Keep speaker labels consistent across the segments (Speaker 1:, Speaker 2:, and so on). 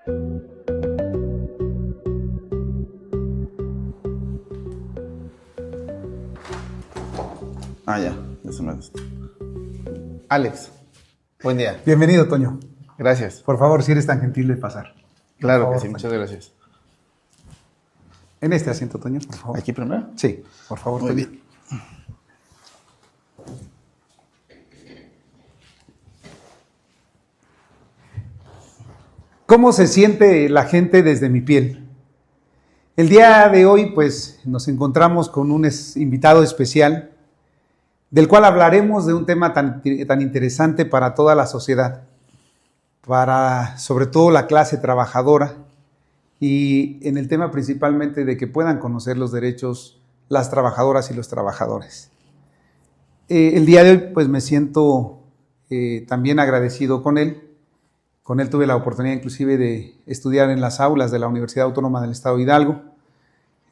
Speaker 1: Ya, eso me gusta. Alex, buen día.
Speaker 2: Bienvenido, Toño.
Speaker 1: Gracias.
Speaker 2: Por favor, si eres tan gentil de pasar.
Speaker 1: Claro
Speaker 2: Por
Speaker 1: que
Speaker 2: favor,
Speaker 1: sí, muchas gracias.
Speaker 2: En este asiento, Toño, por favor.
Speaker 1: ¿Aquí primero?
Speaker 2: Sí, por favor,
Speaker 1: Muy
Speaker 2: Toño.
Speaker 1: bien.
Speaker 2: ¿Cómo se siente la gente desde mi piel? El día de hoy, pues, nos encontramos con un invitado especial, del cual hablaremos de un tema tan interesante para toda la sociedad, para sobre todo la clase trabajadora, y en el tema principalmente de que puedan conocer los derechos las trabajadoras y los trabajadores. El día de hoy, pues, me siento también agradecido con él. Con él tuve la oportunidad inclusive de estudiar en las aulas de la Universidad Autónoma del Estado de Hidalgo.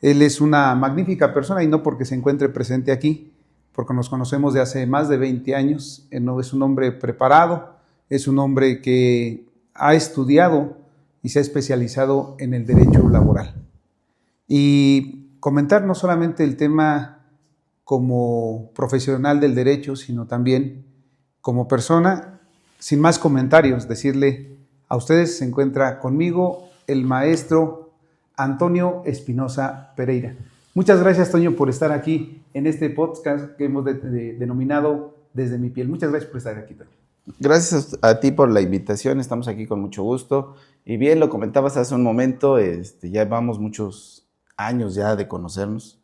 Speaker 2: Él es una magnífica persona, y no porque se encuentre presente aquí, porque nos conocemos de hace más de 20 años. Es un hombre preparado, es un hombre que ha estudiado y se ha especializado en el derecho laboral. Y comentar no solamente el tema como profesional del derecho, sino también como persona. Sin más comentarios, decirle a ustedes, se encuentra conmigo el maestro Antonio Espinosa Pereira. Muchas gracias, Toño, por estar aquí en este podcast que hemos denominado Desde mi piel. Muchas gracias por estar aquí, Toño.
Speaker 1: Gracias a ti por la invitación, estamos aquí con mucho gusto. Y bien, lo comentabas hace un momento, ya llevamos muchos años ya de conocernos,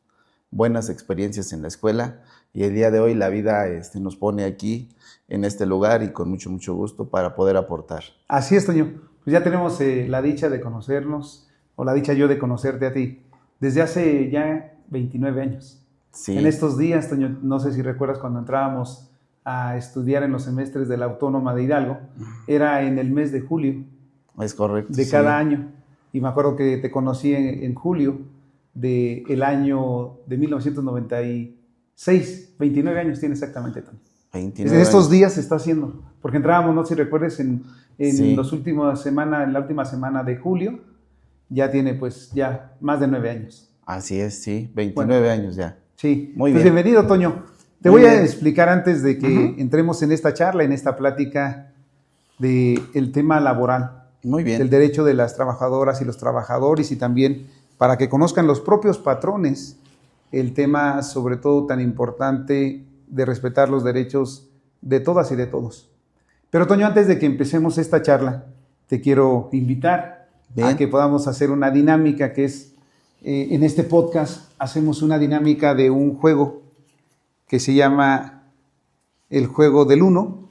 Speaker 1: buenas experiencias en la escuela, y el día de hoy la vida nos pone aquí, en este lugar, y con mucho gusto para poder aportar.
Speaker 2: Así es, Toño. Pues ya tenemos la dicha de conocernos, o la dicha yo de conocerte a ti, desde hace ya 29 años.
Speaker 1: Sí.
Speaker 2: En estos días, Toño, no sé si recuerdas cuando entrábamos a estudiar en los semestres de la Autónoma de Hidalgo, era en el mes de julio.
Speaker 1: Es correcto.
Speaker 2: De cada año. Y me acuerdo que te conocí en julio del año de 1996. 29 años tiene exactamente, Toño.
Speaker 1: 29
Speaker 2: Desde estos
Speaker 1: años.
Speaker 2: días se está haciendo, porque entrábamos, no sé si recuerdes, en
Speaker 1: Sí.
Speaker 2: la última semana de julio, ya tiene pues ya más de 9 años.
Speaker 1: Así es, sí, 29 años ya.
Speaker 2: Sí,
Speaker 1: Muy
Speaker 2: pues
Speaker 1: bien.
Speaker 2: bienvenido, Toño. Te
Speaker 1: Muy
Speaker 2: voy a
Speaker 1: bien.
Speaker 2: explicar antes de que entremos en esta charla, en esta plática del tema laboral,
Speaker 1: Muy bien.
Speaker 2: del derecho de las trabajadoras y los trabajadores, y también para que conozcan los propios patrones el tema sobre todo tan importante de respetar los derechos de todas y de todos. Pero, Toño, antes de que empecemos esta charla, te quiero invitar a que podamos hacer una dinámica que es, en este podcast hacemos una dinámica de un juego que se llama el juego del 1,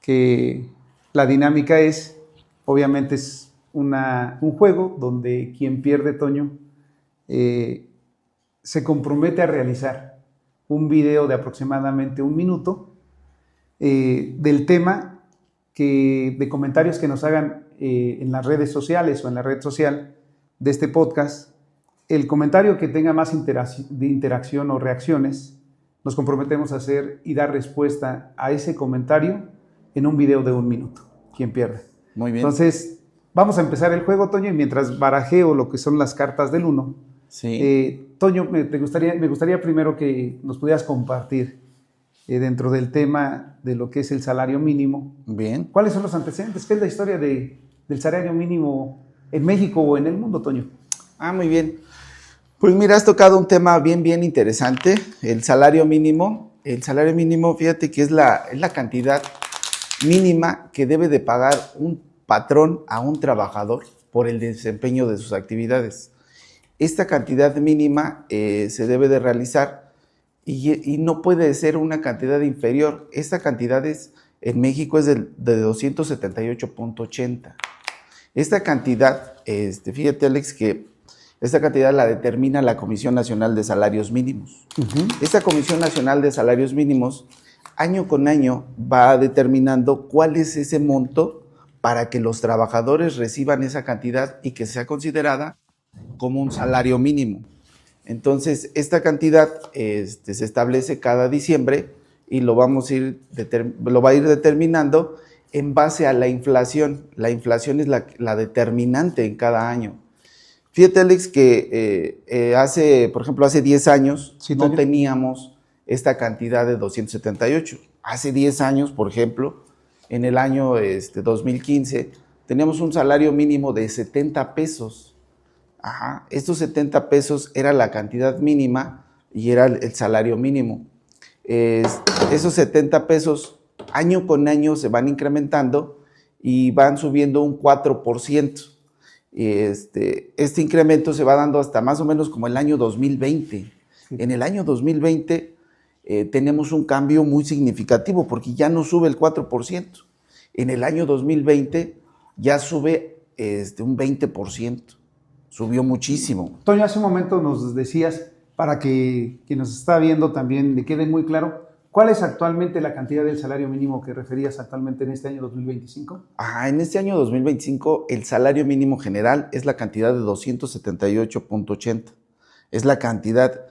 Speaker 2: que la dinámica es, obviamente es un juego donde quien pierde, Toño, se compromete a realizar un video de aproximadamente 1 minuto del tema de comentarios que nos hagan en las redes sociales o en la red social de este podcast. El comentario que tenga más interacción o reacciones, nos comprometemos a hacer y dar respuesta a ese comentario en un video de 1 minuto. Quien pierde.
Speaker 1: Muy bien.
Speaker 2: Entonces, vamos a empezar el juego, Toño, y mientras barajeo lo que son las cartas del 1,
Speaker 1: Sí.
Speaker 2: Toño, me gustaría primero que nos pudieras compartir dentro del tema de lo que es el salario mínimo.
Speaker 1: Bien.
Speaker 2: ¿Cuáles son los antecedentes? ¿Qué es la historia del salario mínimo en México o en el mundo, Toño?
Speaker 1: Muy bien. Pues mira, has tocado un tema bien interesante, el salario mínimo. El salario mínimo, fíjate que es la cantidad mínima que debe de pagar un patrón a un trabajador por el desempeño de sus actividades. Esta cantidad mínima se debe de realizar y no puede ser una cantidad inferior. Esta cantidad en México es de 278.80. Esta cantidad, fíjate, Alex, que esta cantidad la determina la Comisión Nacional de Salarios Mínimos. Esta Comisión Nacional de Salarios Mínimos, año con año, va determinando cuál es ese monto para que los trabajadores reciban esa cantidad y que sea considerada como un salario mínimo. Entonces, esta cantidad se establece cada diciembre y lo va a ir determinando en base a la inflación. La inflación es la determinante en cada año. Fíjate, Alex, que por ejemplo, hace 10 años
Speaker 2: Sí,
Speaker 1: no
Speaker 2: Toño.
Speaker 1: teníamos esta cantidad de 278. Hace 10 años, por ejemplo, en el año 2015, teníamos un salario mínimo de 70 pesos. Ajá. Estos 70 pesos era la cantidad mínima y era el salario mínimo. Esos 70 pesos año con año se van incrementando y van subiendo un 4%. Este incremento se va dando hasta más o menos como el año 2020. Sí. En el año 2020 tenemos un cambio muy significativo porque ya no sube el 4%. En el año 2020 ya sube un 20%. Subió muchísimo.
Speaker 2: Toño, hace un momento nos decías, para que quien nos está viendo también le quede muy claro, ¿cuál es actualmente la cantidad del salario mínimo que referías actualmente en este año 2025?
Speaker 1: En este año 2025 el salario mínimo general es la cantidad de 278.80. Es la cantidad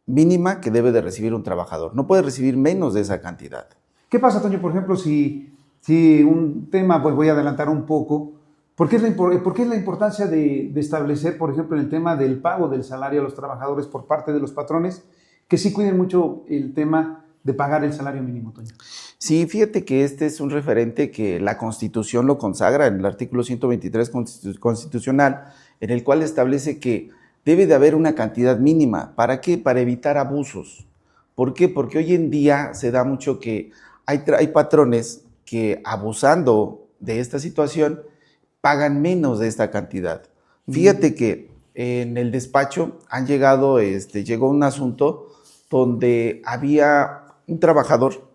Speaker 1: mínima que debe de recibir un trabajador. No puede recibir menos de esa cantidad.
Speaker 2: ¿Qué pasa, Toño, por ejemplo, si un tema, pues voy a adelantar un poco, ¿por qué es la importancia de establecer, por ejemplo, en el tema del pago del salario a los trabajadores por parte de los patrones, que sí cuiden mucho el tema de pagar el salario mínimo, Toño?
Speaker 1: Sí, fíjate que este es un referente que la Constitución lo consagra en el artículo 123 constitucional, en el cual establece que debe de haber una cantidad mínima. ¿Para qué? Para evitar abusos. ¿Por qué? Porque hoy en día se da mucho que hay patrones que, abusando de esta situación, pagan menos de esta cantidad. Fíjate que en el despacho llegó un asunto donde había un trabajador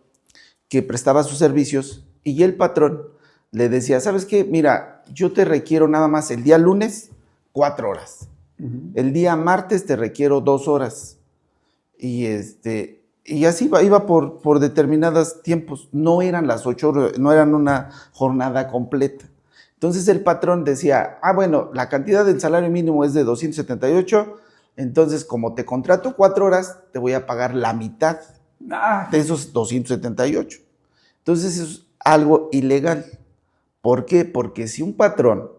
Speaker 1: que prestaba sus servicios y el patrón le decía, ¿sabes qué? Mira, yo te requiero nada más el día lunes 4 horas. El día martes te requiero 2 horas. Y así iba por determinados tiempos. No eran las 8 horas, no eran una jornada completa. Entonces el patrón decía, bueno, la cantidad del salario mínimo es de 278, entonces como te contrato 4 horas, te voy a pagar la mitad de esos 278. Entonces es algo ilegal. ¿Por qué? Porque si un patrón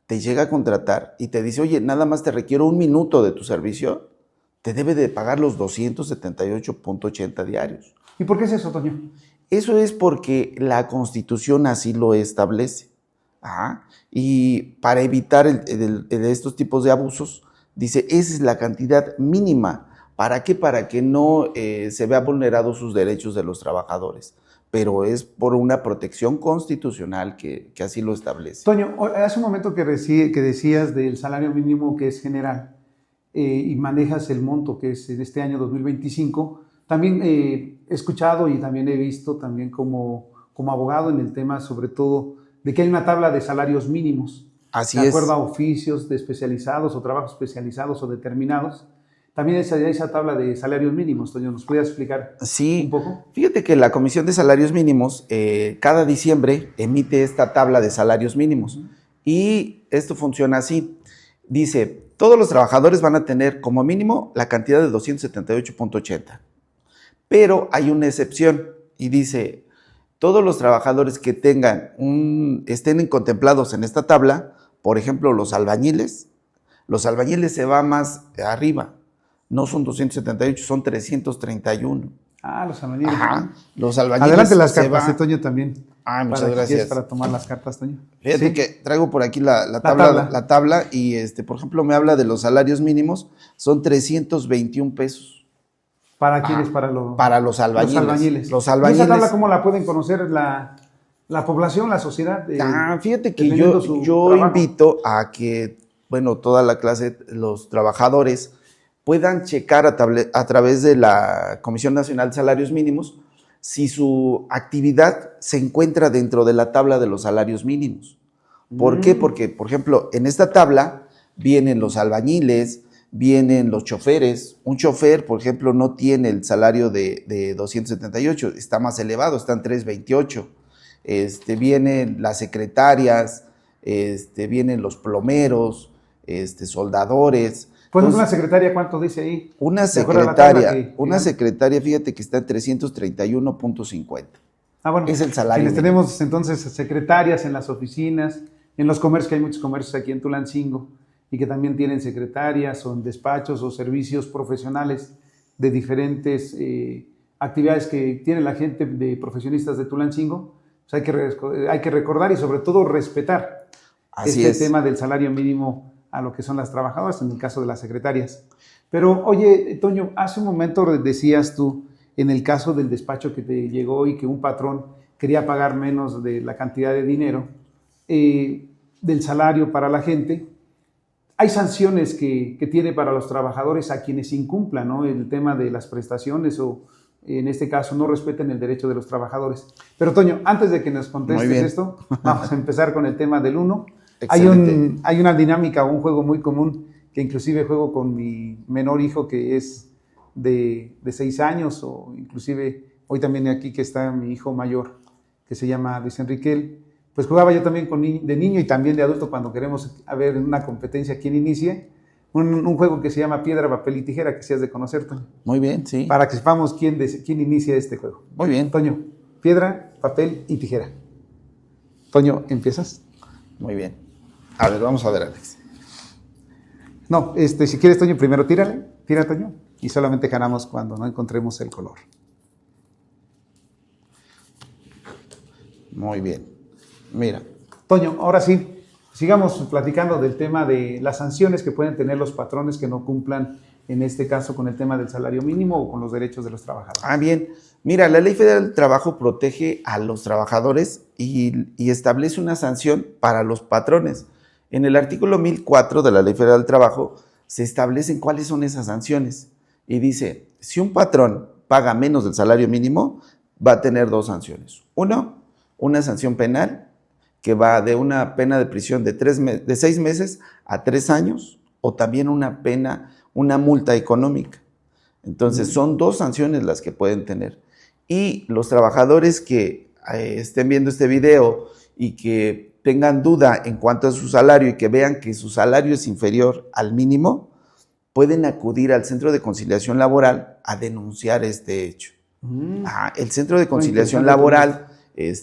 Speaker 1: te llega a contratar y te dice, oye, nada más te requiero 1 minuto de tu servicio, te debe de pagar los 278.80 diarios.
Speaker 2: ¿Y por qué es eso, Toño?
Speaker 1: Eso es porque la Constitución así lo establece. Y para evitar estos tipos de abusos, dice, esa es la cantidad mínima. ¿Para qué? Para que no se vea vulnerados sus derechos de los trabajadores. Pero es por una protección constitucional que así lo establece.
Speaker 2: Toño, hace un momento que decías del salario mínimo que es general y manejas el monto que es en este año 2025, también he escuchado y también he visto también como abogado en el tema, sobre todo, de que hay una tabla de salarios mínimos.
Speaker 1: Así
Speaker 2: es. De
Speaker 1: es.
Speaker 2: acuerdo a oficios especializados o trabajos especializados o determinados. También esa tabla de salarios mínimos, Toño, ¿nos puedes explicar un poco?
Speaker 1: Fíjate que la Comisión de Salarios Mínimos cada diciembre emite esta tabla de salarios mínimos. Y esto funciona así. Dice, todos los trabajadores van a tener como mínimo la cantidad de 278.80. Pero hay una excepción y dice, todos los trabajadores que estén contemplados en esta tabla, por ejemplo, los albañiles se van más arriba. No son 278, son 331.
Speaker 2: Los albañiles.
Speaker 1: Los albañiles.
Speaker 2: Adelante las cartas, Toño, también.
Speaker 1: Muchas gracias.
Speaker 2: Para tomar las cartas, Toño.
Speaker 1: Fíjate que traigo por aquí la tabla y, por ejemplo, me habla de los salarios mínimos, son 321 pesos.
Speaker 2: ¿Para quiénes? Para
Speaker 1: los albañiles.
Speaker 2: Los albañiles. ¿Y esa tabla cómo la pueden conocer la población, la sociedad?
Speaker 1: Fíjate que yo invito a que, toda la clase, los trabajadores, puedan checar a través de la Comisión Nacional de Salarios Mínimos si su actividad se encuentra dentro de la tabla de los salarios mínimos. ¿Por qué? Porque, por ejemplo, en esta tabla vienen los albañiles, vienen los choferes. Un chofer, por ejemplo, no tiene el salario de 278, está más elevado, está en 328. Vienen las secretarias, vienen los plomeros, soldadores.
Speaker 2: Pues una secretaria, ¿cuánto dice ahí?
Speaker 1: Una secretaria, fíjate que está en 331.50.
Speaker 2: Bueno,
Speaker 1: es el salario
Speaker 2: quienes
Speaker 1: mínimo.
Speaker 2: tenemos entonces secretarias en las oficinas, en los comercios, que hay muchos comercios aquí en Tulancingo, y que también tienen secretarias o en despachos o servicios profesionales de diferentes actividades que tiene la gente de profesionistas de Tulancingo, pues hay que recordar y sobre todo respetar
Speaker 1: Así es.
Speaker 2: tema del salario mínimo a lo que son las trabajadoras, en el caso de las secretarias. Pero, oye, Toño, hace un momento decías tú, en el caso del despacho que te llegó y que un patrón quería pagar menos de la cantidad de dinero del salario para la gente, hay sanciones que tiene para los trabajadores a quienes incumplan, ¿no?, el tema de las prestaciones o, en este caso, no respeten el derecho de los trabajadores. Pero, Toño, antes de que nos contestes esto, vamos a empezar con el tema del 1. Hay una dinámica o un juego muy común que inclusive juego con mi menor hijo, que es de 6 años, o inclusive hoy también aquí que está mi hijo mayor, que se llama Luis Enrique. Pues jugaba yo también de niño y también de adulto cuando queremos ver en una competencia quién inicie. Un juego que se llama Piedra, Papel y Tijera, que sí has de conocer, Toño.
Speaker 1: Muy bien, sí.
Speaker 2: Para que sepamos quién inicia este juego.
Speaker 1: Muy bien.
Speaker 2: Toño, piedra, papel y tijera. Toño, ¿empiezas?
Speaker 1: Muy bien. A ver, vamos a ver, Alex.
Speaker 2: No, si quieres, Toño, primero tira, Toño, y solamente ganamos cuando no encontremos el color.
Speaker 1: Muy bien. Mira.
Speaker 2: Toño, ahora sí, sigamos platicando del tema de las sanciones que pueden tener los patrones que no cumplan, en este caso, con el tema del salario mínimo o con los derechos de los trabajadores.
Speaker 1: Bien. Mira, la Ley Federal del Trabajo protege a los trabajadores y establece una sanción para los patrones. En el artículo 1004 de la Ley Federal del Trabajo se establecen cuáles son esas sanciones. Y dice, si un patrón paga menos del salario mínimo, va a tener 2 sanciones. Uno, una sanción penal, que va de una pena de prisión de 6 meses a 3 años, o también una multa económica. Entonces, son 2 sanciones las que pueden tener. Y los trabajadores que estén viendo este video y que tengan duda en cuanto a su salario y que vean que su salario es inferior al mínimo, pueden acudir al Centro de Conciliación Laboral a denunciar este hecho. El Centro de Conciliación Laboral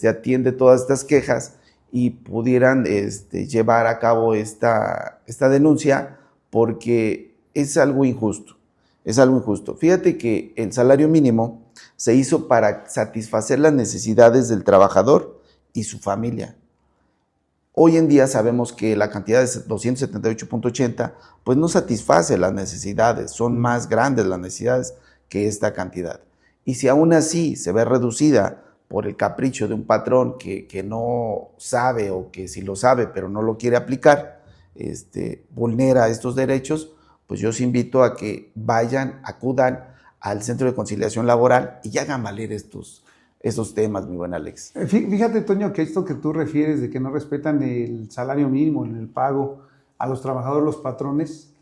Speaker 1: atiende todas estas quejas y pudieran llevar a cabo esta denuncia, porque es algo injusto. Es algo injusto. Fíjate que el salario mínimo se hizo para satisfacer las necesidades del trabajador y su familia. Hoy en día sabemos que la cantidad de 278.80 pues no satisface las necesidades, son más grandes las necesidades que esta cantidad. Y si aún así se ve reducida por el capricho de un patrón que no sabe, o que sí lo sabe pero no lo quiere aplicar, vulnera estos derechos, pues yo os invito a que acudan al Centro de Conciliación Laboral y hagan valer esos temas, mi buen Alex.
Speaker 2: Fíjate, Toño, que esto que tú refieres de que no respetan el salario mínimo en el pago a los trabajadores, los patrones,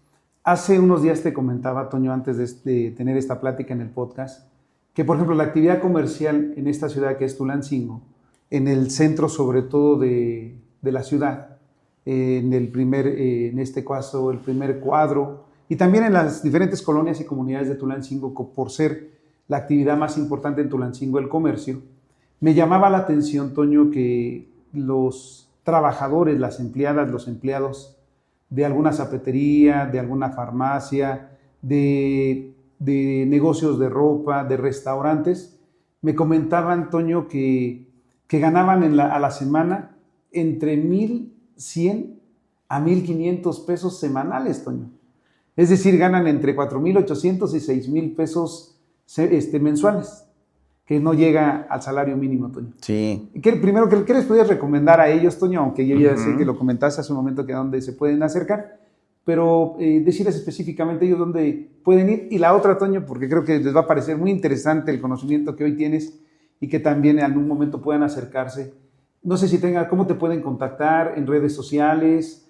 Speaker 2: hace unos días te comentaba, Toño, antes de tener esta plática en el podcast, que por ejemplo la actividad comercial en esta ciudad que es Tulancingo, en el centro sobre todo de la ciudad, en este caso el primer cuadro, y también en las diferentes colonias y comunidades de Tulancingo, por ser la actividad más importante en Tulancingo, el comercio, me llamaba la atención, Toño, que los trabajadores, las empleadas, los empleados de alguna zapatería, de alguna farmacia, de negocios de ropa, de restaurantes, me comentaban, Toño, que ganaban a la semana entre 1,100 a 1,500 pesos semanales, Toño. Es decir, ganan entre 4,800 y 6,000 pesos mensuales, que no llega al salario mínimo, Toño.
Speaker 1: Sí.
Speaker 2: Primero, ¿qué les podrías recomendar a ellos, Toño? Aunque yo ya sé que lo comentaste hace un momento, que dónde se pueden acercar, pero decirles específicamente ellos dónde pueden ir. Y la otra, Toño, porque creo que les va a parecer muy interesante el conocimiento que hoy tienes y que también en algún momento puedan acercarse. No sé si cómo te pueden contactar en redes sociales,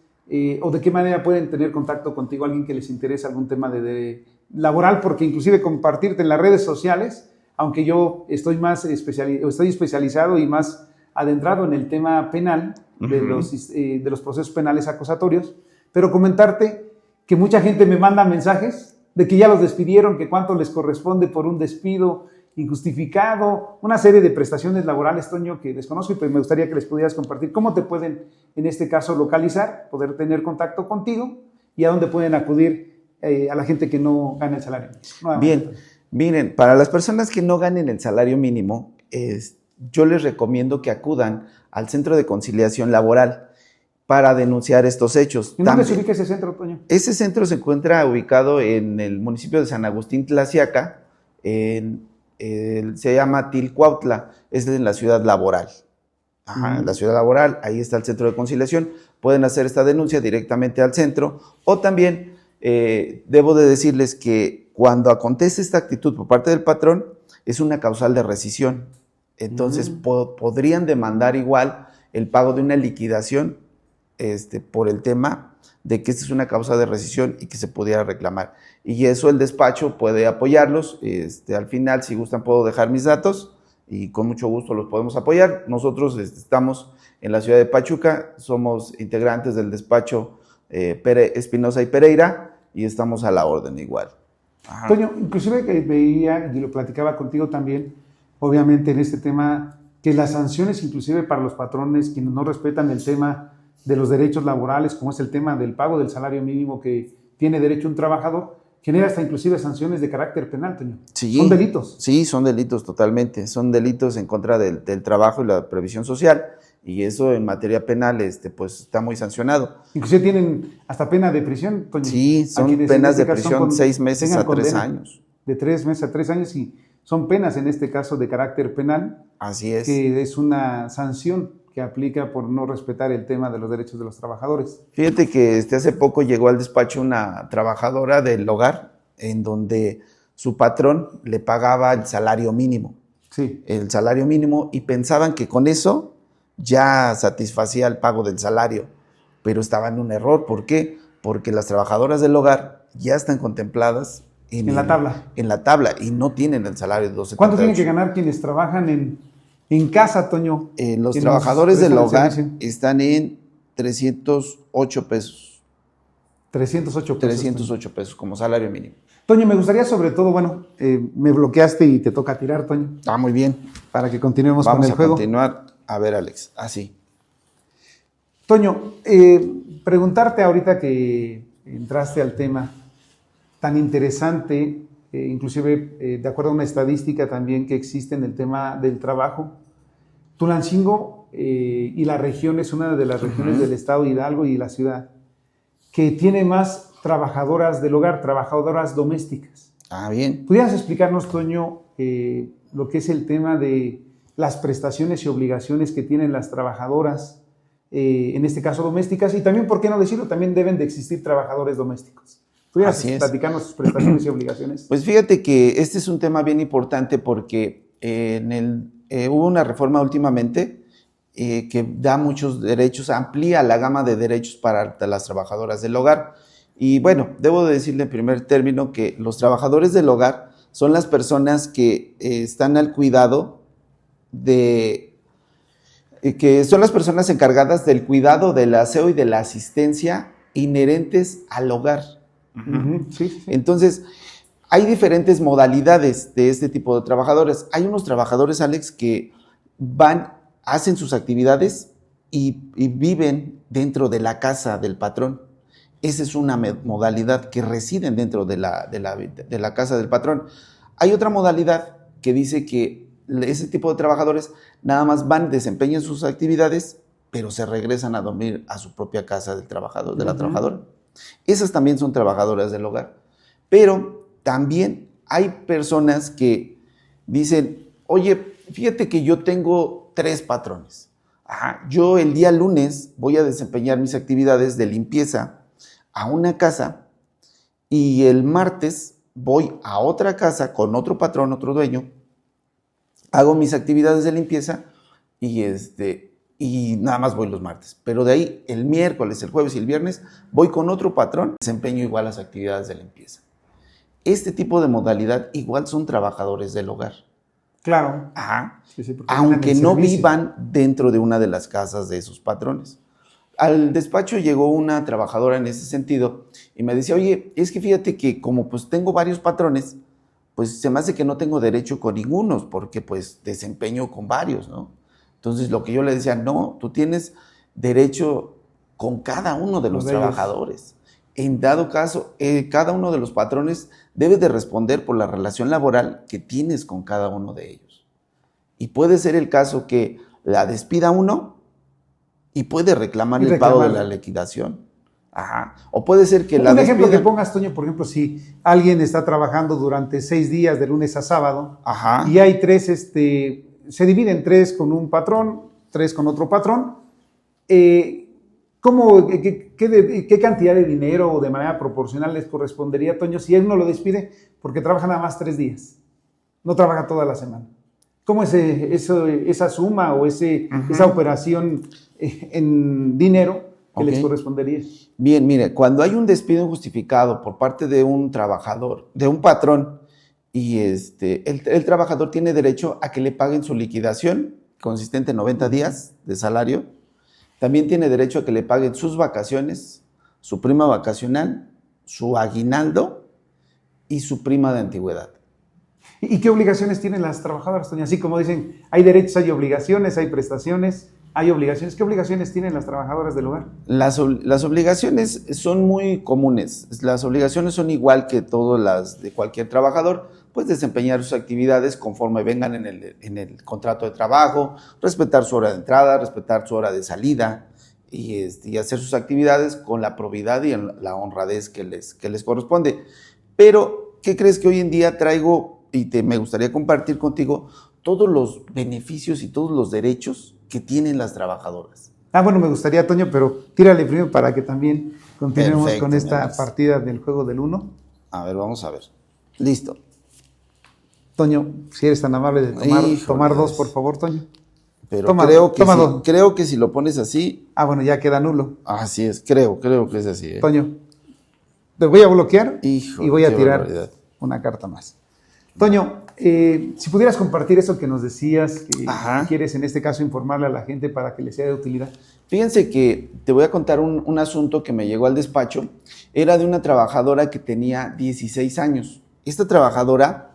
Speaker 2: o de qué manera pueden tener contacto contigo, alguien que les interese algún tema de laboral, porque inclusive compartirte en las redes sociales, aunque yo estoy especializado y más adentrado en el tema penal, de los procesos penales acusatorios, pero comentarte que mucha gente me manda mensajes de que ya los despidieron, que cuánto les corresponde por un despido, injustificado, una serie de prestaciones laborales, Toño, que desconozco y pues me gustaría que les pudieras compartir. ¿Cómo te pueden, en este caso, localizar, poder tener contacto contigo y a dónde pueden acudir a la gente que no gana el salario?
Speaker 1: Bien, miren, para las personas que no ganen el salario mínimo, yo les recomiendo que acudan al Centro de Conciliación Laboral para denunciar estos hechos.
Speaker 2: ¿En dónde se ubica ese centro, Toño?
Speaker 1: Ese centro se encuentra ubicado en el municipio de San Agustín Tlaxiaca, se llama Tilcuautla, es en la ciudad laboral. Ajá, la ciudad laboral, ahí está el Centro de Conciliación. Pueden hacer esta denuncia directamente al centro, o también debo de decirles que cuando acontece esta actitud por parte del patrón, es una causal de rescisión. Entonces podrían demandar igual el pago de una liquidación por el tema de que esta es una causa de rescisión y que se pudiera reclamar. Y eso el despacho puede apoyarlos. Al final, si gustan, puedo dejar mis datos y con mucho gusto los podemos apoyar. Nosotros estamos en la ciudad de Pachuca, somos integrantes del despacho Espinosa y Pereira y estamos a la orden igual.
Speaker 2: Ajá. Toño, inclusive que veía y lo platicaba contigo también, obviamente en este tema, que las sanciones inclusive para los patrones quienes no respetan el tema de los derechos laborales, como es el tema del pago del salario mínimo que tiene derecho un trabajador, genera hasta inclusive sanciones de carácter penal, Toño.
Speaker 1: Sí,
Speaker 2: ¿son delitos?
Speaker 1: Sí, son delitos totalmente, son delitos en contra del trabajo y la previsión social, y eso en materia penal pues está muy sancionado.
Speaker 2: Inclusive tienen hasta pena de prisión, Toño.
Speaker 1: Sí, son penas de prisión 6 meses a 3 años.
Speaker 2: De 3 meses a 3 años y son penas en este caso de carácter penal.
Speaker 1: Así es.
Speaker 2: Que es una sanción que aplica por no respetar el tema de los derechos de los trabajadores.
Speaker 1: Fíjate que hace poco llegó al despacho una trabajadora del hogar en donde su patrón le pagaba el salario mínimo.
Speaker 2: Sí.
Speaker 1: El salario mínimo, y pensaban que con eso ya satisfacía el pago del salario, pero estaba en un error. ¿Por qué? Porque las trabajadoras del hogar ya están contempladas
Speaker 2: en la tabla.
Speaker 1: En la tabla y no tienen el salario de 12.
Speaker 2: ¿Cuánto tienen que ganar quienes trabajan en casa, Toño?
Speaker 1: Los trabajadores del hogar están en 308 pesos.
Speaker 2: 308 pesos.
Speaker 1: 308 pesos como salario mínimo.
Speaker 2: Toño, me gustaría sobre todo, bueno, me bloqueaste y te toca tirar, Toño.
Speaker 1: Muy bien.
Speaker 2: Para que continuemos con el juego.
Speaker 1: Vamos a continuar. A ver, Alex, así.
Speaker 2: Toño, preguntarte ahorita que entraste al tema tan interesante, inclusive de acuerdo a una estadística también que existe en el tema del trabajo, Tulancingo y la región es una de las regiones del estado de Hidalgo y la ciudad que tiene más trabajadoras del hogar, trabajadoras domésticas.
Speaker 1: Bien.
Speaker 2: ¿Pudieras explicarnos, Toño, lo que es el tema de las prestaciones y obligaciones que tienen las trabajadoras, en este caso domésticas, y también, ¿por qué no decirlo? También deben de existir trabajadores domésticos. ¿Pudieras platicarnos sus prestaciones y obligaciones?
Speaker 1: Pues fíjate que este es un tema bien importante porque hubo una reforma últimamente que da muchos derechos, amplía la gama de derechos para las trabajadoras del hogar. Y bueno, debo de decirle en primer término que los trabajadores del hogar son las personas que están al cuidado que son las personas encargadas del cuidado, del aseo y de la asistencia inherentes al hogar.
Speaker 2: Sí.
Speaker 1: Entonces, hay diferentes modalidades de este tipo de trabajadores. Hay unos trabajadores, Alex, que hacen sus actividades y viven dentro de la casa del patrón. Esa es una modalidad que residen dentro de la casa del patrón. Hay otra modalidad que dice que ese tipo de trabajadores nada más desempeñan sus actividades, pero se regresan a dormir a su propia casa del trabajador, de la trabajadora. Esas también son trabajadoras del hogar. Pero también hay personas que dicen, oye, fíjate que yo tengo 3 patrones. Yo el día lunes voy a desempeñar mis actividades de limpieza a una casa y el martes voy a otra casa con otro patrón, otro dueño, hago mis actividades de limpieza y nada más voy los martes. Pero de ahí el miércoles, el jueves y el viernes voy con otro patrón, desempeño igual las actividades de limpieza. Este tipo de modalidad igual son trabajadores del hogar.
Speaker 2: Claro.
Speaker 1: Sí, aunque no vivan dentro de una de las casas de sus patrones. Al despacho llegó una trabajadora en ese sentido y me decía, oye, es que fíjate que como pues tengo varios patrones, pues se me hace que no tengo derecho con ninguno, porque pues desempeño con varios, ¿no? Entonces lo que yo le decía, no, tú tienes derecho con cada uno de los trabajadores. En dado caso, cada uno de los patrones debe de responder por la relación laboral que tienes con cada uno de ellos. Y puede ser el caso que la despida uno y puede reclamar el pago de la liquidación. Ajá. O puede ser que la
Speaker 2: ejemplo que pongas, Toño, por ejemplo, si alguien está trabajando durante 6 días de lunes a sábado, ajá, y hay 3, se dividen 3 con un patrón, 3 con otro patrón, ¿qué cantidad de dinero o de manera proporcional les correspondería, Toño, si él no lo despide porque trabaja nada más 3 días, no trabaja toda la semana? ¿Cómo es esa suma o esa operación en dinero que les correspondería?
Speaker 1: Bien, mire, cuando hay un despido injustificado por parte de un trabajador, de un patrón, y el trabajador tiene derecho a que le paguen su liquidación, consistente en 90 días de salario. También tiene derecho a que le paguen sus vacaciones, su prima vacacional, su aguinaldo y su prima de antigüedad.
Speaker 2: ¿Y qué obligaciones tienen las trabajadoras, Toño? Así como dicen, hay derechos, hay obligaciones, hay prestaciones, hay obligaciones. ¿Qué obligaciones tienen las trabajadoras del hogar?
Speaker 1: Las obligaciones son muy comunes. Las obligaciones son igual que todas las de cualquier trabajador, pues desempeñar sus actividades conforme vengan en el contrato de trabajo, respetar su hora de entrada, respetar su hora de salida y hacer sus actividades con la probidad y la honradez que les corresponde. Pero, ¿qué crees que hoy en día traigo y me gustaría compartir contigo todos los beneficios y todos los derechos que tienen las trabajadoras?
Speaker 2: Bueno, me gustaría, Toño, pero tírale primero para que también continuemos con esta partida del juego del 1.
Speaker 1: A ver, vamos a ver. Listo.
Speaker 2: Toño, si eres tan amable de tomar 2, por favor, Toño.
Speaker 1: Pero creo que si lo pones así...
Speaker 2: bueno, ya queda nulo.
Speaker 1: Así es, creo que es así.
Speaker 2: Toño, te voy a bloquear y voy a tirar una carta más. Toño, si pudieras compartir eso que nos decías, que quieres en este caso informarle a la gente para que les sea de utilidad.
Speaker 1: Fíjense que te voy a contar un asunto que me llegó al despacho. Era de una trabajadora que tenía 16 años. Esta trabajadora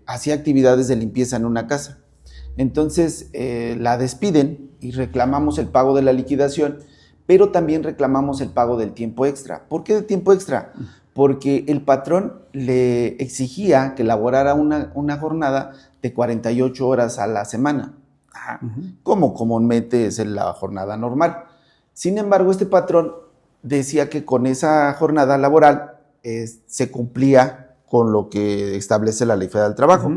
Speaker 1: hacía actividades de limpieza en una casa. Entonces la despiden y reclamamos el pago de la liquidación, pero también reclamamos el pago del tiempo extra. ¿Por qué de tiempo extra? Porque el patrón le exigía que laborara una jornada de 48 horas a la semana, como comúnmente es la jornada normal. Sin embargo, este patrón decía que con esa jornada laboral se cumplía con lo que establece la Ley Federal del Trabajo.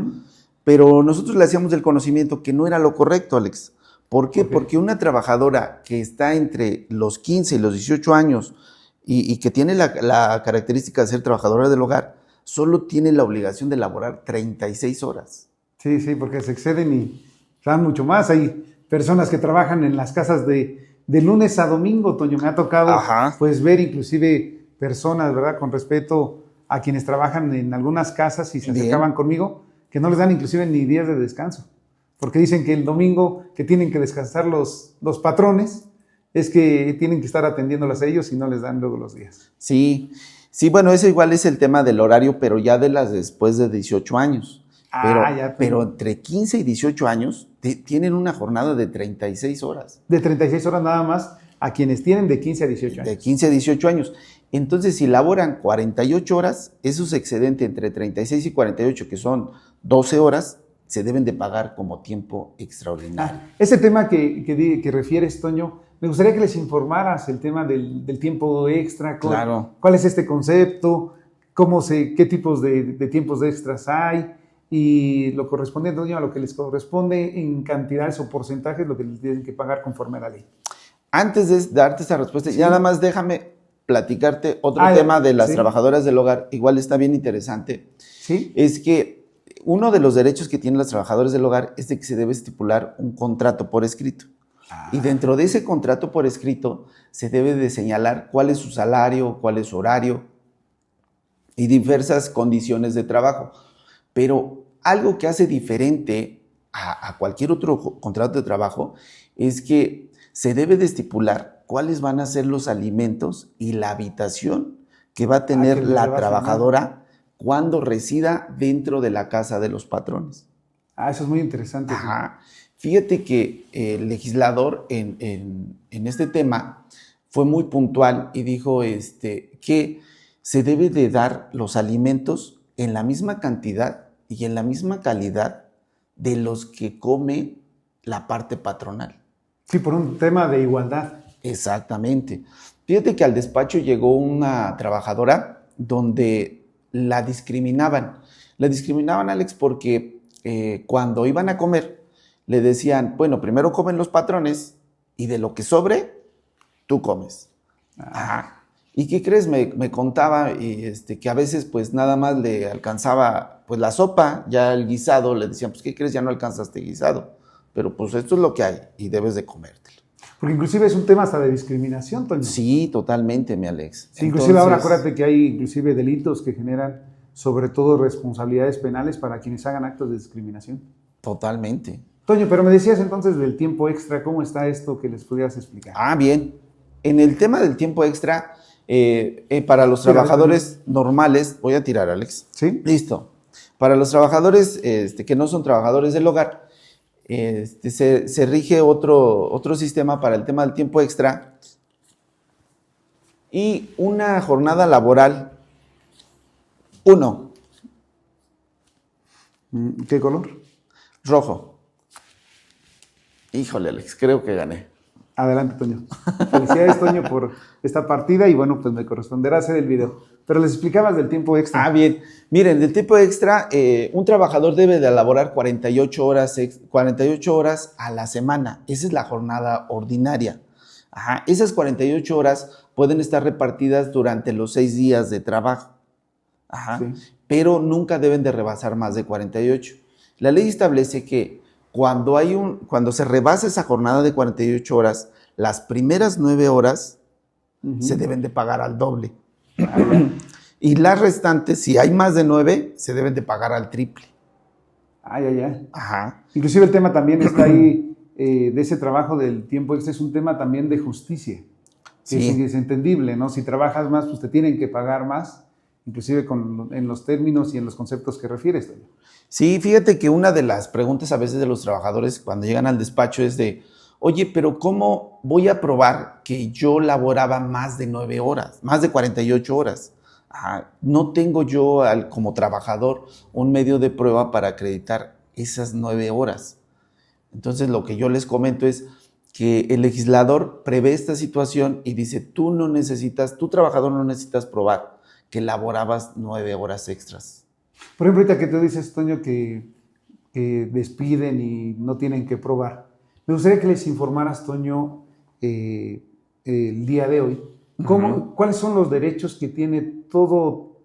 Speaker 1: Pero nosotros le hacíamos el conocimiento que no era lo correcto, Alex. ¿Por qué? Porque una trabajadora que está entre los 15 y los 18 años y que tiene la característica de ser trabajadora del hogar, solo tiene la obligación de laborar 36 horas.
Speaker 2: Sí, porque se exceden y dan mucho más. Hay personas que trabajan en las casas de lunes a domingo, Toño. Me ha tocado pues ver inclusive personas, ¿verdad? Con respeto a quienes trabajan en algunas casas y se acercaban conmigo, que no les dan inclusive ni días de descanso. Porque dicen que el domingo que tienen que descansar los patrones es que tienen que estar atendiéndolas a ellos y no les dan luego los días.
Speaker 1: Sí, bueno, eso igual es el tema del horario, pero ya de las después de 18 años. Pero entre 15 y 18 años tienen una jornada de 36 horas.
Speaker 2: De 36 horas nada más a quienes tienen de 15 a 18 años.
Speaker 1: De 15 a 18 años. Entonces, si laboran 48 horas, esos excedentes entre 36 y 48, que son 12 horas, se deben de pagar como tiempo extraordinario.
Speaker 2: Ese tema que refieres, Toño, me gustaría que les informaras el tema del tiempo extra.
Speaker 1: Claro.
Speaker 2: ¿Cuál es este concepto? ¿Qué tipos de tiempos extras hay? Y lo correspondiente, Toño, a lo que les corresponde en cantidades o porcentajes, lo que les tienen que pagar conforme a la ley.
Speaker 1: Antes de darte esta respuesta, ya nada más déjame platicarte otro tema de las trabajadoras del hogar. Igual está bien interesante.
Speaker 2: Sí.
Speaker 1: Es que uno de los derechos que tienen las trabajadoras del hogar es de que se debe estipular un contrato por escrito. Y dentro de ese contrato por escrito se debe de señalar cuál es su salario, cuál es su horario y diversas condiciones de trabajo. Pero algo que hace diferente a cualquier otro contrato de trabajo es que se debe de estipular cuáles van a ser los alimentos y la habitación que va a tener la trabajadora cuando resida dentro de la casa de los patrones.
Speaker 2: Eso es muy interesante.
Speaker 1: Ajá. Fíjate que el legislador en este tema fue muy puntual y dijo que se debe de dar los alimentos en la misma cantidad y en la misma calidad de los que come la parte patronal.
Speaker 2: Sí, por un tema de igualdad.
Speaker 1: Exactamente. Fíjate que al despacho llegó una trabajadora donde la discriminaban. La discriminaban, Alex, porque cuando iban a comer, le decían, bueno, primero comen los patrones y de lo que sobre, tú comes. Ajá. ¿Y qué crees? Me contaba que a veces pues nada más le alcanzaba pues la sopa, ya el guisado, le decían, pues ¿qué crees? Ya no alcanzaste guisado, pero pues esto es lo que hay y debes de comértelo.
Speaker 2: Porque inclusive es un tema hasta de discriminación, Toño.
Speaker 1: Sí, totalmente, mi Alex.
Speaker 2: Sí, inclusive ahora acuérdate que hay inclusive delitos que generan sobre todo responsabilidades penales para quienes hagan actos de discriminación.
Speaker 1: Totalmente.
Speaker 2: Toño, pero me decías entonces del tiempo extra, ¿cómo está esto que les pudieras explicar?
Speaker 1: Bien. En el tema del tiempo extra, para los trabajadores normales, voy a tirar, Alex.
Speaker 2: ¿Sí?
Speaker 1: Listo. Para los trabajadores que no son trabajadores del hogar, se rige otro sistema para el tema del tiempo extra y una jornada laboral.
Speaker 2: ¿Qué color?
Speaker 1: Rojo. Híjole, Alex, creo que gané.
Speaker 2: Adelante, Toño. Felicidades, Toño, por esta partida y bueno, pues me corresponderá hacer el video. Pero les explicabas del tiempo extra.
Speaker 1: Bien. Miren, del tiempo extra, un trabajador debe de elaborar 48 horas a la semana. Esa es la jornada ordinaria. Esas 48 horas pueden estar repartidas durante los 6 días de trabajo. Sí. Pero nunca deben de rebasar más de 48. La ley establece que cuando se rebasa esa jornada de 48 horas, las primeras 9 horas se deben de pagar al doble. Y las restantes, si hay más de 9, se deben de pagar al triple.
Speaker 2: Inclusive el tema también está ahí, de ese trabajo del tiempo extra, es un tema también de justicia. Sí. Es entendible, ¿no? Si trabajas más, pues te tienen que pagar más, inclusive en los términos y en los conceptos que refieres.
Speaker 1: Sí, fíjate que una de las preguntas a veces de los trabajadores cuando llegan al despacho es de, oye, pero ¿cómo voy a probar que yo laboraba más de 9 horas, más de 48 horas? No tengo yo como trabajador un medio de prueba para acreditar esas 9 horas. Entonces lo que yo les comento es que el legislador prevé esta situación y dice, tú trabajador no necesitas probar que laborabas 9 horas extras.
Speaker 2: Por ejemplo, ahorita que tú dices, Toño, que despiden y no tienen que probar, me gustaría que les informaras, Toño, el día de hoy, cuáles son los derechos que tiene todo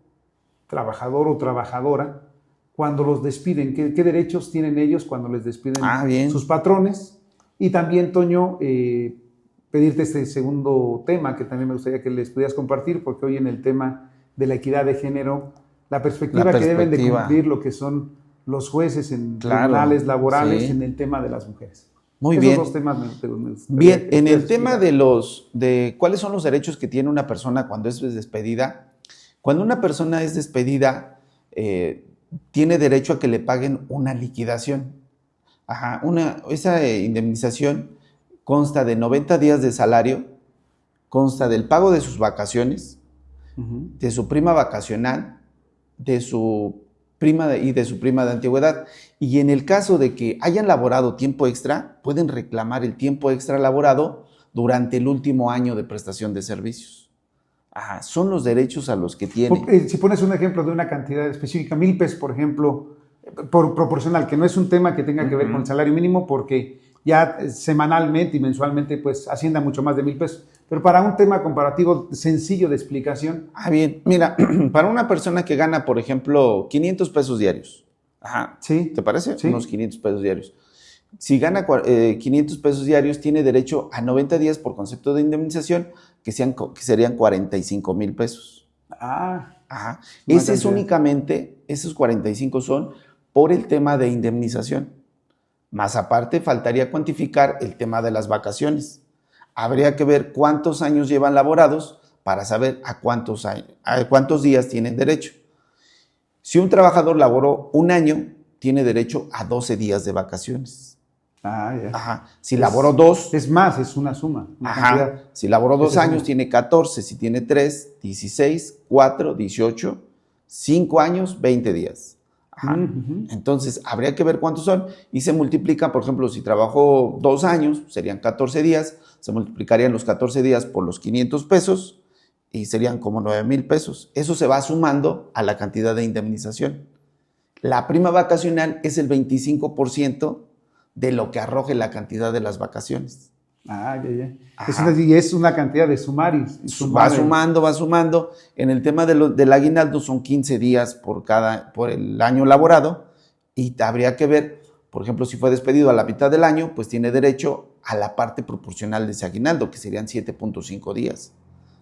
Speaker 2: trabajador o trabajadora cuando los despiden, qué derechos tienen ellos cuando les despiden sus patrones. Y también, Toño, pedirte este segundo tema que también me gustaría que les pudieras compartir, porque hoy en el tema de la equidad de género, la perspectiva que deben de cumplir lo que son los jueces en tribunales laborales en el tema de las mujeres.
Speaker 1: Muy bien.
Speaker 2: Esos dos temas
Speaker 1: bien, en el tema de cuáles son los derechos que tiene una persona cuando es despedida. Cuando una persona es despedida, tiene derecho a que le paguen una liquidación. Esa indemnización consta de 90 días de salario, consta del pago de sus vacaciones, de su prima vacacional, de su prima de antigüedad. Y en el caso de que hayan laborado tiempo extra, pueden reclamar el tiempo extra laborado durante el último año de prestación de servicios. Son los derechos a los que tienen.
Speaker 2: Si pones un ejemplo de una cantidad específica, 1,000 pesos, por ejemplo, por proporcional, que no es un tema que tenga que ver con el salario mínimo, porque ya semanalmente y mensualmente pues ascienda mucho más de 1,000 pesos. Pero para un tema comparativo sencillo de explicación.
Speaker 1: Bien, mira, para una persona que gana, por ejemplo, 500 pesos diarios.
Speaker 2: ¿Sí?
Speaker 1: ¿Te parece?
Speaker 2: Sí.
Speaker 1: Unos 500 pesos diarios. Si gana 500 pesos diarios, tiene derecho a 90 días por concepto de indemnización, que serían 45,000 pesos. Ese es únicamente, esos 45 son por el tema de indemnización. Más aparte, faltaría cuantificar el tema de las vacaciones. Habría que ver cuántos años llevan laborados para saber a cuántos días tienen derecho. Si un trabajador laboró un año, tiene derecho a 12 días de vacaciones.
Speaker 2: Ah, ya.
Speaker 1: Ajá. Si laboró 2,
Speaker 2: Es más, es una suma. Una
Speaker 1: ajá. Si laboró 2
Speaker 2: Esa
Speaker 1: años,
Speaker 2: suma.
Speaker 1: tiene 14. Si tiene 3, 16, 4, 18, 5 años, 20 días. Ajá.
Speaker 2: Uh-huh.
Speaker 1: Entonces, habría que ver cuántos son y se multiplica, por ejemplo, si trabajó 2 años, serían 14 días, se multiplicarían los 14 días por los 500 pesos y serían como 9,000 pesos. Eso se va sumando a la cantidad de indemnización. La prima vacacional es el 25% de lo que arroje la cantidad de las vacaciones.
Speaker 2: Ah, ya. Y es una cantidad de sumarios.
Speaker 1: Va sumando. En el tema del aguinaldo son 15 días por el año laborado y habría que ver, por ejemplo, si fue despedido a la mitad del año, pues tiene derecho a la parte proporcional de ese aguinaldo, que serían 7.5 días.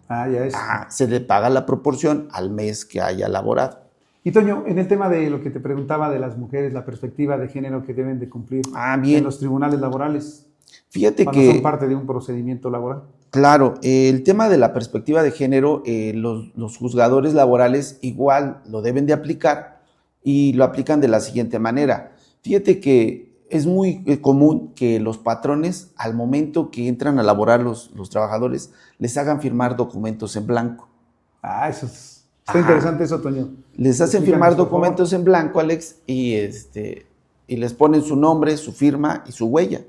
Speaker 2: Ah, ya es.
Speaker 1: Se le paga la proporción al mes que haya laborado.
Speaker 2: Y Toño, en el tema de lo que te preguntaba de las mujeres, la perspectiva de género que deben de cumplir en los tribunales laborales.
Speaker 1: Fíjate
Speaker 2: cuando
Speaker 1: que
Speaker 2: son parte de un procedimiento laboral.
Speaker 1: Claro, el tema de la perspectiva de género, los juzgadores laborales igual lo deben de aplicar y lo aplican de la siguiente manera. Fíjate que es muy común que los patrones, al momento que entran a laborar los trabajadores, les hagan firmar documentos en blanco.
Speaker 2: Ah, está interesante eso, Toño.
Speaker 1: Les hacen firmar documentos en blanco, Alex, y les ponen su nombre, su firma y su huella.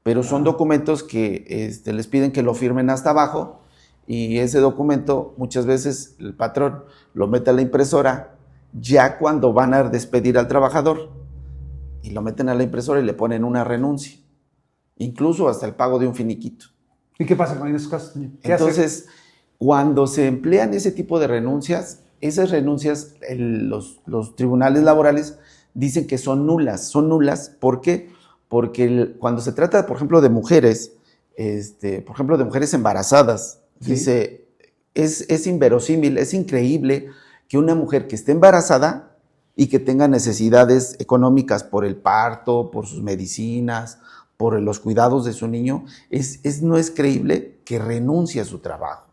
Speaker 1: Pero son documentos que les piden que lo firmen hasta abajo y ese documento muchas veces el patrón lo mete a la impresora ya cuando van a despedir al trabajador y lo meten a la impresora y le ponen una renuncia, incluso hasta el pago de un finiquito.
Speaker 2: ¿Y qué pasa con esos casos?
Speaker 1: Entonces, cuando se emplean ese tipo de renuncias, esas renuncias los tribunales laborales dicen que son nulas. Son nulas, ¿por qué? Porque cuando se trata, por ejemplo, de mujeres, por ejemplo, de mujeres embarazadas, ¿sí? Dice, es inverosímil, es increíble que una mujer que esté embarazada y que tenga necesidades económicas por el parto, por sus medicinas, por los cuidados de su niño, no es creíble que renuncie a su trabajo.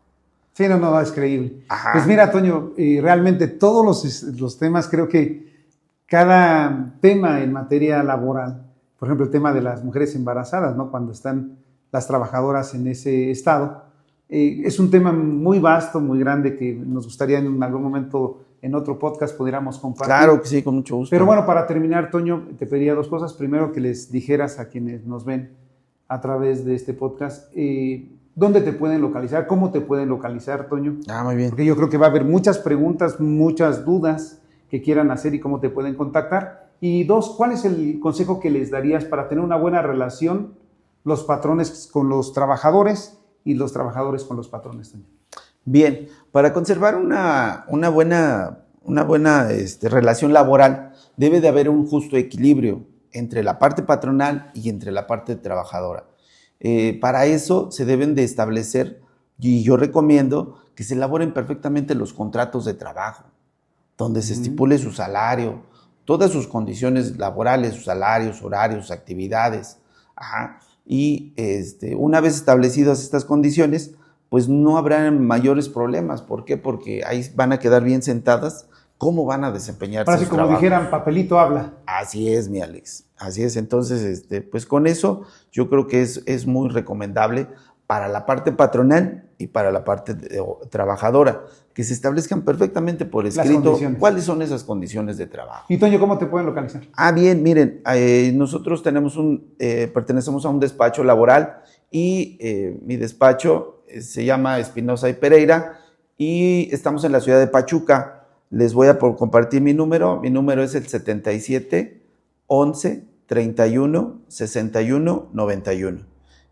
Speaker 2: Sí, no, es creíble.
Speaker 1: Ajá.
Speaker 2: Pues mira, Toño, realmente todos los temas, creo que cada tema en materia laboral, por ejemplo, el tema de las mujeres embarazadas, ¿no? Cuando están las trabajadoras en ese estado, es un tema muy vasto, muy grande, que nos gustaría en algún momento, en otro podcast, pudiéramos compartir.
Speaker 1: Claro que sí, con mucho gusto.
Speaker 2: Pero bueno, para terminar, Toño, te pediría dos cosas. Primero, que les dijeras a quienes nos ven a través de este podcast, ¿dónde te pueden localizar? ¿Cómo te pueden localizar, Toño?
Speaker 1: Muy bien.
Speaker 2: Porque yo creo que va a haber muchas preguntas, muchas dudas que quieran hacer y cómo te pueden contactar. Y dos, ¿cuál es el consejo que les darías para tener una buena relación los patrones con los trabajadores y los trabajadores con los patrones, Toño?
Speaker 1: Bien, para conservar una buena relación laboral debe de haber un justo equilibrio entre la parte patronal y entre la parte trabajadora. Para eso se deben de establecer, y yo recomiendo que se elaboren perfectamente los contratos de trabajo, donde se estipule su salario, todas sus condiciones laborales, sus salarios, horarios, actividades. Y una vez establecidas estas condiciones, pues no habrá mayores problemas. ¿Por qué? Porque ahí van a quedar bien sentadas cómo van a desempeñarse.
Speaker 2: Ahora sí, como dijeran, papelito habla.
Speaker 1: Así es, mi Alex. Así es. Entonces, pues con eso yo creo que es muy recomendable para la parte patronal y para la parte trabajadora, que se establezcan perfectamente por escrito cuáles son esas condiciones de trabajo.
Speaker 2: Y Toño, ¿cómo te pueden localizar?
Speaker 1: Bien, miren, nosotros pertenecemos a un despacho laboral y mi despacho se llama Espinosa y Pereira y estamos en la ciudad de Pachuca. Les voy a compartir mi número es el 77 11 31 61 91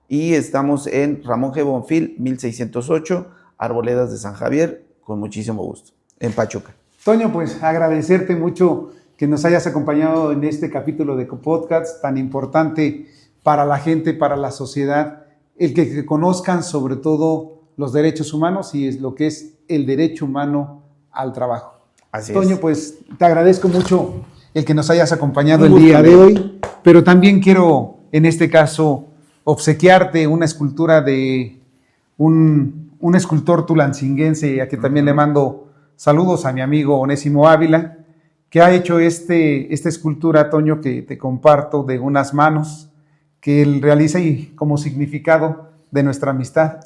Speaker 1: y estamos en Ramón G. Bonfil 1608, Arboledas de San Javier, con muchísimo gusto, en Pachuca.
Speaker 2: Toño, pues agradecerte mucho que nos hayas acompañado en este capítulo de podcast tan importante para la gente, para la sociedad, el que conozcan sobre todo los derechos humanos y es lo que es el derecho humano al trabajo.
Speaker 1: Así
Speaker 2: Toño,
Speaker 1: es.
Speaker 2: pues te agradezco mucho el que nos hayas acompañado el día de hoy, pero también quiero en este caso obsequiarte una escultura de un escultor tulancinguense, a que también le mando saludos a mi amigo Onésimo Ávila, que ha hecho esta escultura, Toño, que te comparto, de unas manos, que él realiza y como significado de nuestra amistad,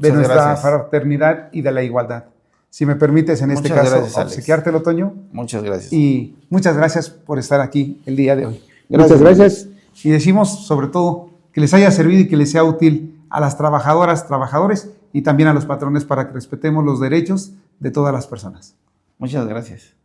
Speaker 2: de nuestra fraternidad y de la igualdad. Si me permites, en este caso, obsequiártelo, Toño.
Speaker 1: Muchas gracias.
Speaker 2: Y muchas gracias por estar aquí el día de hoy.
Speaker 1: Muchas gracias.
Speaker 2: Y decimos, sobre todo, que les haya servido y que les sea útil a las trabajadoras, trabajadores y también a los patrones para que respetemos los derechos de todas las personas.
Speaker 1: Muchas gracias.